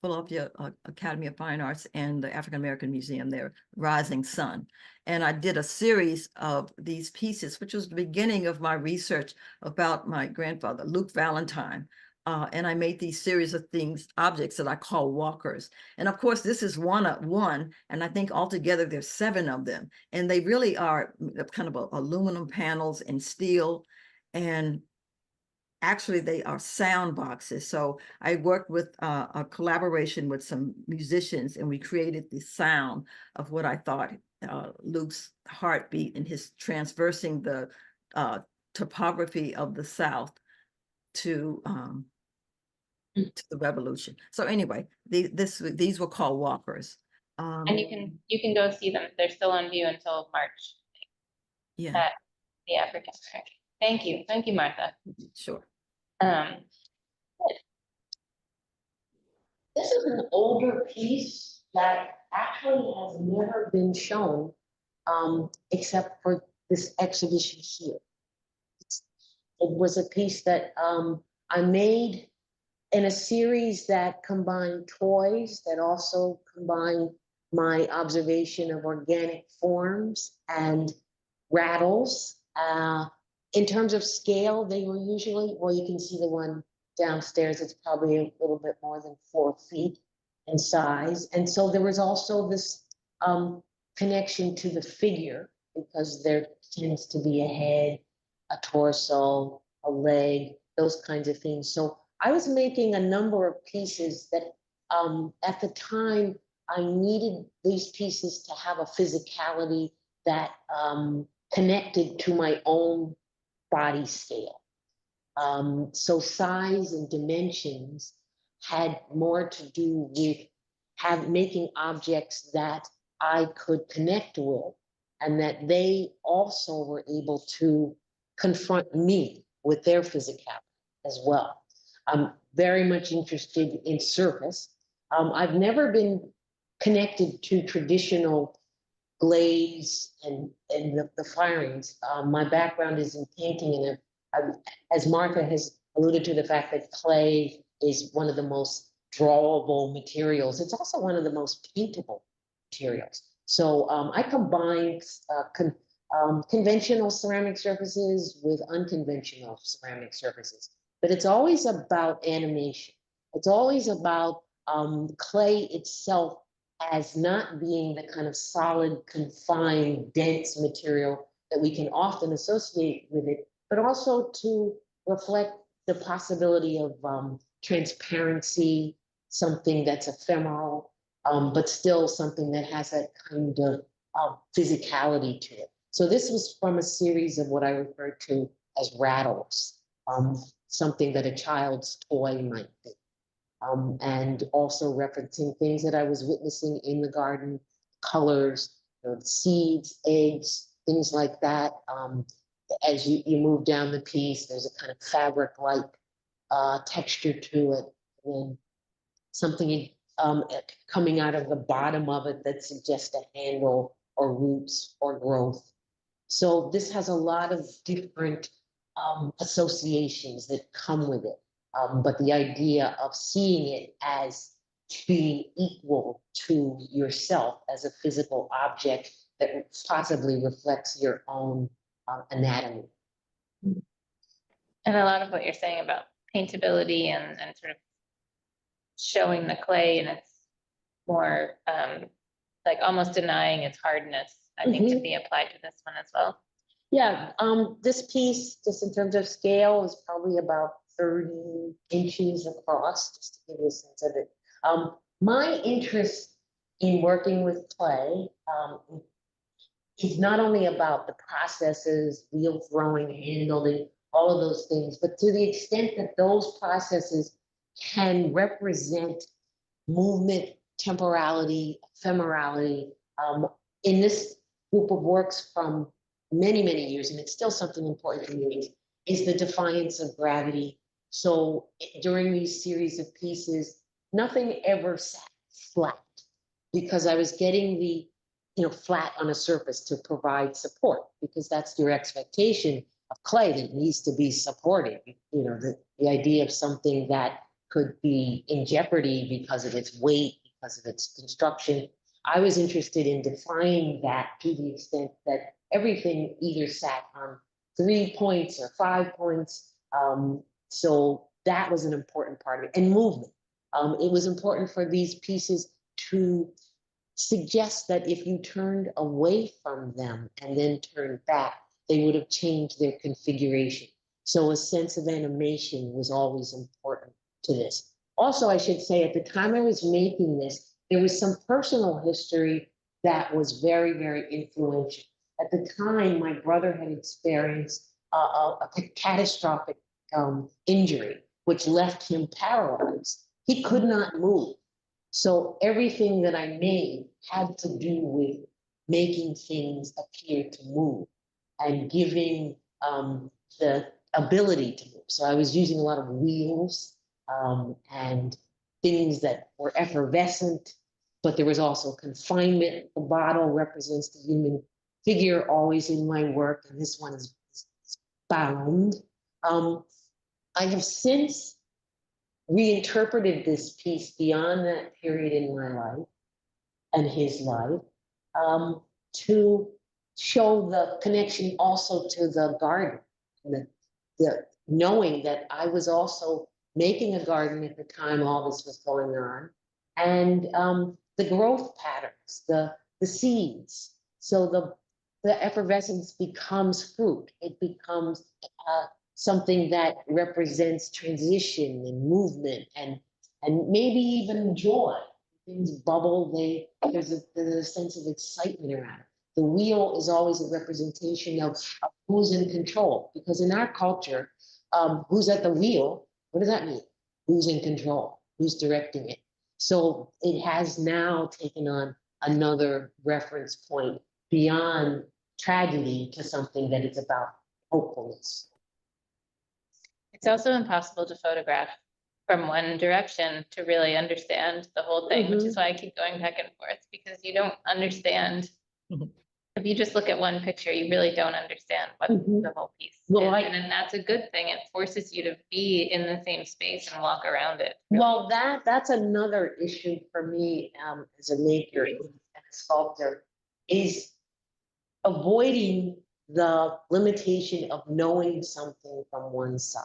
Philadelphia Academy of Fine Arts and the African American Museum there, Rising Sun. And I did a series of these pieces, which was the beginning of my research about my grandfather, Luke Valentine. And I made these series of things, objects that I call walkers. And of course, this is one, and I think altogether there's 7 of them. And they really are kind of aluminum panels and steel. And actually, they are sound boxes. So I worked with a collaboration with some musicians, and we created the sound of what I thought Luke's heartbeat and his transversing the topography of the South to the revolution. So anyway, these were called walkers. And you can go see them. They're still on view until March Yeah, at the African American. Thank you, Martha. sure. This is an older piece that actually has never been shown, except for this exhibition here. It was a piece that I made in a series that combined toys, that also combined my observation of organic forms and rattles. In terms of scale, they were usually, well, you can see the one downstairs, it's probably a little bit more than 4 feet in size. And so there was also this connection to the figure, because there tends to be a head, a torso, a leg, those kinds of things. So I was making a number of pieces that at the time I needed these pieces to have a physicality that connected to my own body scale. So size and dimensions had more to do with making objects that I could connect with, and that they also were able to confront me with their physicality as well. I'm very much interested in surface. I've never been connected to traditional glaze and the firings. My background is in painting, and as Martha has alluded to, the fact that clay is one of the most drawable materials. It's also one of the most paintable materials. So I combine conventional ceramic surfaces with unconventional ceramic surfaces, but it's always about animation. It's always about clay itself as not being the kind of solid, confined, dense material that we can often associate with it, but also to reflect the possibility of transparency, something that's ephemeral, but still something that has that kind of physicality to it. So this was from a series of what I refer to as rattles, something that a child's toy might be. and also referencing things that I was witnessing in the garden, colors, seeds, eggs, things like that. As you move down the piece, there's a kind of fabric-like texture to it, and something coming out of the bottom of it that suggests a handle or roots or growth. So this has a lot of different associations that come with it. But the idea of seeing it as being equal to yourself as a physical object that possibly reflects your own anatomy. And a lot of what you're saying about paintability and sort of showing the clay and it's more like almost denying its hardness, I think, to be applied to this one as well. Yeah, this piece, just in terms of scale, is probably about 30 inches across, just to give you a sense of it. My interest in working with clay is not only about the processes, wheel throwing, handling, all of those things, but to the extent that those processes can represent movement, temporality, ephemerality. In this group of works from many, many years, and it's still something important to me, is the defiance of gravity. So during these series of pieces, nothing ever sat flat because I was getting the, flat on a surface to provide support, because that's your expectation of clay, that it needs to be supported. The idea of something that could be in jeopardy because of its weight, because of its construction. I was interested in defining that to the extent that everything either sat on 3 points or 5 points. So that was an important part of it. And movement. It was important for these pieces to suggest that if you turned away from them and then turned back, they would have changed their configuration. So a sense of animation was always important to this. Also, I should say, at the time I was making this, there was some personal history that was very, very influential. At the time, my brother had experienced a catastrophic injury, which left him paralyzed. He could not move. So everything that I made had to do with making things appear to move and giving the ability to move. So I was using a lot of wheels and things that were effervescent, but there was also confinement. The bottle represents the human figure always in my work, and this one is bound. I have since reinterpreted this piece beyond that period in my life and his life to show the connection also to the garden, the knowing that I was also making a garden at the time all this was going on, and the growth patterns, the seeds. So the effervescence becomes fruit. It becomes something that represents transition and movement and maybe even joy. Things bubble, there's a sense of excitement around it. The wheel is always a representation of who's in control, because in our culture, who's at the wheel, what does that mean? Who's in control? Who's directing it? So it has now taken on another reference point beyond tragedy to something that is about hopefulness. It's also impossible to photograph from one direction to really understand the whole thing, which is why I keep going back and forth, because you don't understand. If you just look at one picture, you really don't understand what the whole piece is. And that's a good thing. It forces you to be in the same space and walk around it. Really. Well, that's another issue for me as a maker and a sculptor, is avoiding the limitation of knowing something from one side.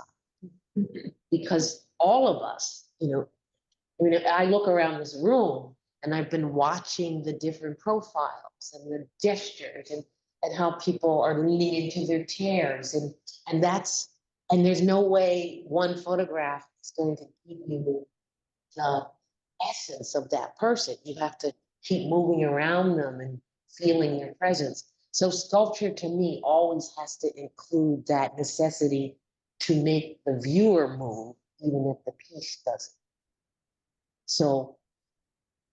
Because all of us, I look around this room and I've been watching the different profiles and the gestures and how people are leaning into their chairs and there's no way one photograph is going to give you the essence of that person. You have to keep moving around them and feeling their presence. So sculpture to me always has to include that necessity to make the viewer move, even if the piece doesn't. So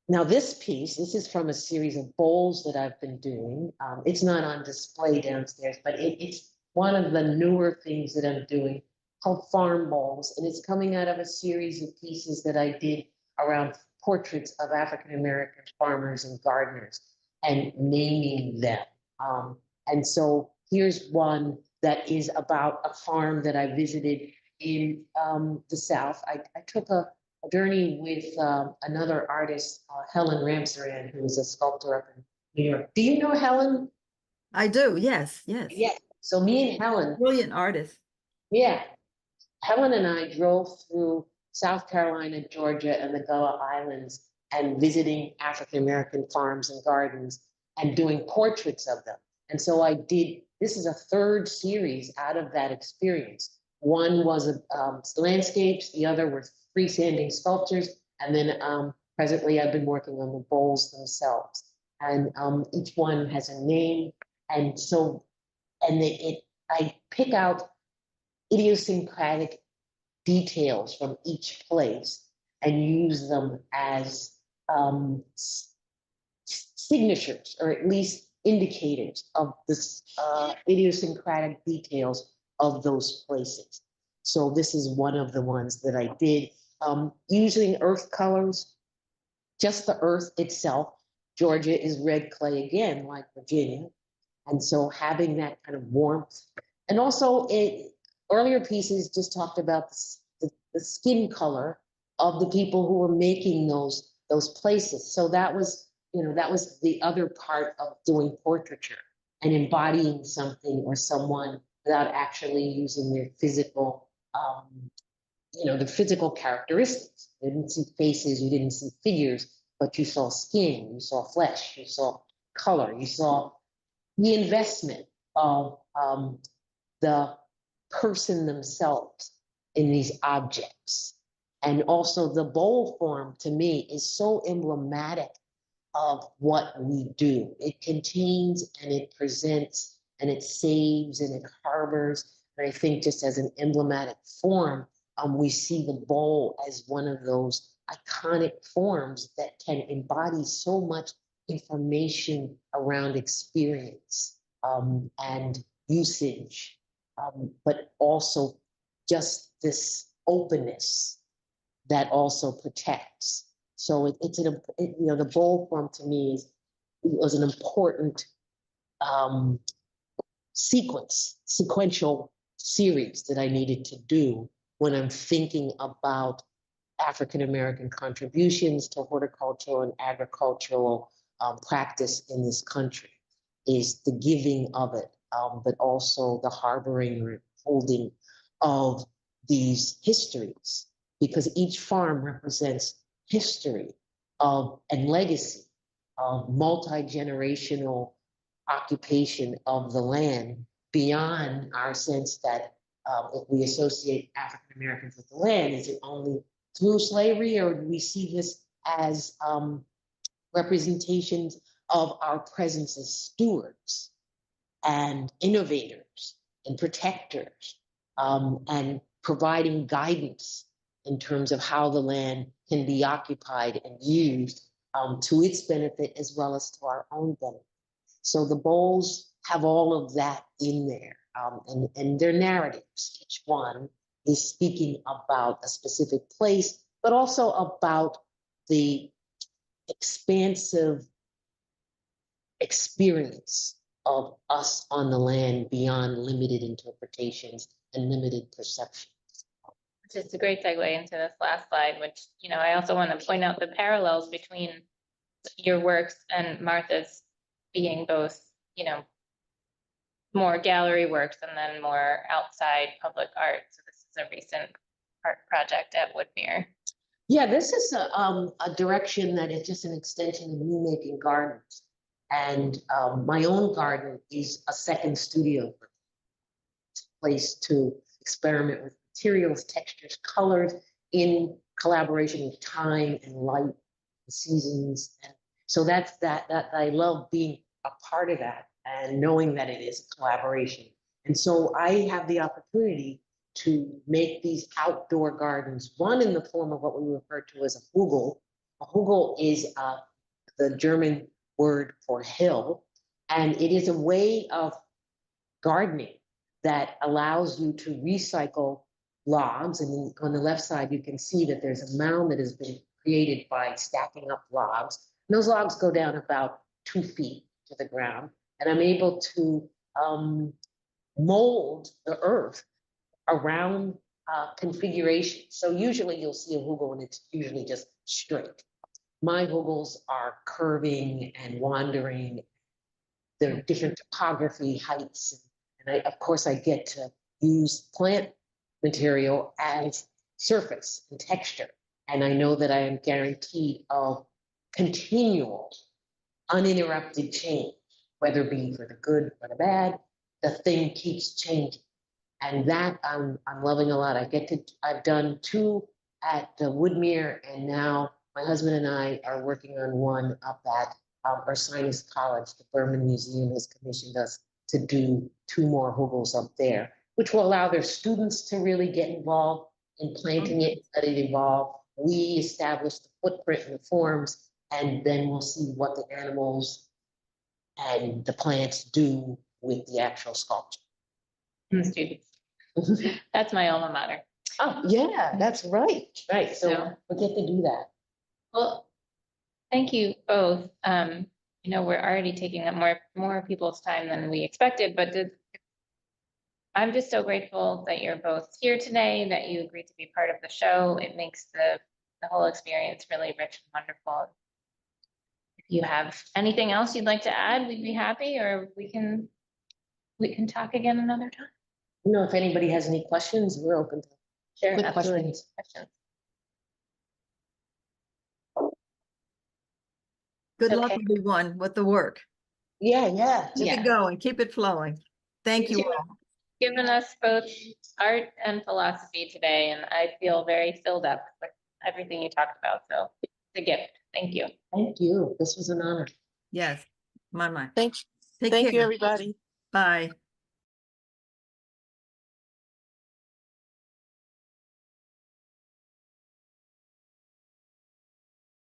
now this piece, this is from a series of bowls that I've been doing. It's not on display downstairs, but it's one of the newer things that I'm doing called farm bowls. And it's coming out of a series of pieces that I did around portraits of African-American farmers and gardeners and naming them. And so here's one that is about a farm that I visited in the South. I took a journey with another artist, Helen Ramsaran, who is a sculptor up in New York. Do you know Helen? I do, yes, yes. Yeah. So me and Helen, Brilliant artist. yeah, Helen and I drove through South Carolina, Georgia, and the Gullah Islands and visiting African American farms and gardens and doing portraits of them. And so I did, this is a third series out of that experience. One was landscapes, the other were freestanding sculptures, and then presently I've been working on the bowls themselves. And each one has a name, and so, and I pick out idiosyncratic details from each place and use them as signatures, or at least indicators of this idiosyncratic details of those places. So this is one of the ones that I did using earth colors, just the earth itself. Georgia is red clay again, like Virginia. And so having that kind of warmth, and also earlier pieces just talked about the skin color of the people who were making those places. So that was, you know, that was the other part of doing portraiture and embodying something or someone without actually using their physical, you know, the physical characteristics. You didn't see faces, you didn't see figures, but you saw skin, you saw flesh, you saw color, you saw the investment of the person themselves in these objects. And also the bowl form to me is so emblematic of what we do. It contains and it presents and it saves and it harbors. And I think just as an emblematic form, we see the bowl as one of those iconic forms that can embody so much information around experience and usage, but also just this openness that also protects. So you know, the bowl form to me was an important sequential series that I needed to do when I'm thinking about African American contributions to horticultural and agricultural practice in this country, is the giving of it, but also the harboring or holding of these histories, because each farm represents history and legacy of multi-generational occupation of the land, beyond our sense that if we associate African Americans with the land, is it only through slavery, or do we see this as representations of our presence as stewards and innovators and protectors, and providing guidance in terms of how the land can be occupied and used to its benefit as well as to our own benefit. So the bowls have all of that in there, and their narratives. Each one is speaking about a specific place, but also about the expansive experience of us on the land beyond limited interpretations and limited perceptions. Which is a great segue into this last slide, which, you know, I also want to point out the parallels between your works and Martha's being both, you know, more gallery works and then more outside public art. So this is a recent art project at Woodmere. Yeah, this is a direction that is just an extension of me making gardens. And my own garden is a second studio place to experiment with materials, textures, colors in collaboration with time and light and seasons. And so that's that I love being a part of that and knowing that it is a collaboration. And so I have the opportunity to make these outdoor gardens, one in the form of what we refer to as a hugel, A hugel is the German word for hill, and it is a way of gardening that allows you to recycle logs. And then on the left side, you can see that there's a mound that has been created by stacking up logs. And those logs go down about 2 feet to the ground. And I'm able to mold the earth around configuration. So usually you'll see a hugel and it's usually just straight. My hugels are curving and wandering. There are different topography, heights, and of course I get to use plant material as surface and texture. And I know that I am guaranteed of continual, uninterrupted change, whether it be for the good or the bad. The thing keeps changing, and that I'm loving a lot. I've done 2 at the Woodmere, and now my husband and I are working on one up at Ursinus College. The Berman Museum has commissioned us to do 2 more hugels up there, which will allow their students to really get involved in planting it, let it evolve. We establish the footprint and the forms, and then we'll see what the animals and the plants do with the actual sculpture. And the students. That's my alma mater. Oh, yeah, that's right. Right. So Yeah. we get to do that. Well, thank you both. You know, we're already taking up more people's time than we expected, but I'm just so grateful that you're both here today, that you agreed to be part of the show. It makes the whole experience really rich and wonderful. If you have anything else you'd like to add, we'd be happy, or we can talk again another time. You know, if anybody has any questions, we're open to Sure, quick absolutely. questions. Good luck, Okay. everyone, with the work. Yeah. Keep it going, keep it flowing. Thank you too. all. Given us both art and philosophy today, and I feel very filled up with everything you talked about. So it's a gift. Thank you. Thank you. This was an honor. Yes, my. Thank Take you, care. everybody. Bye.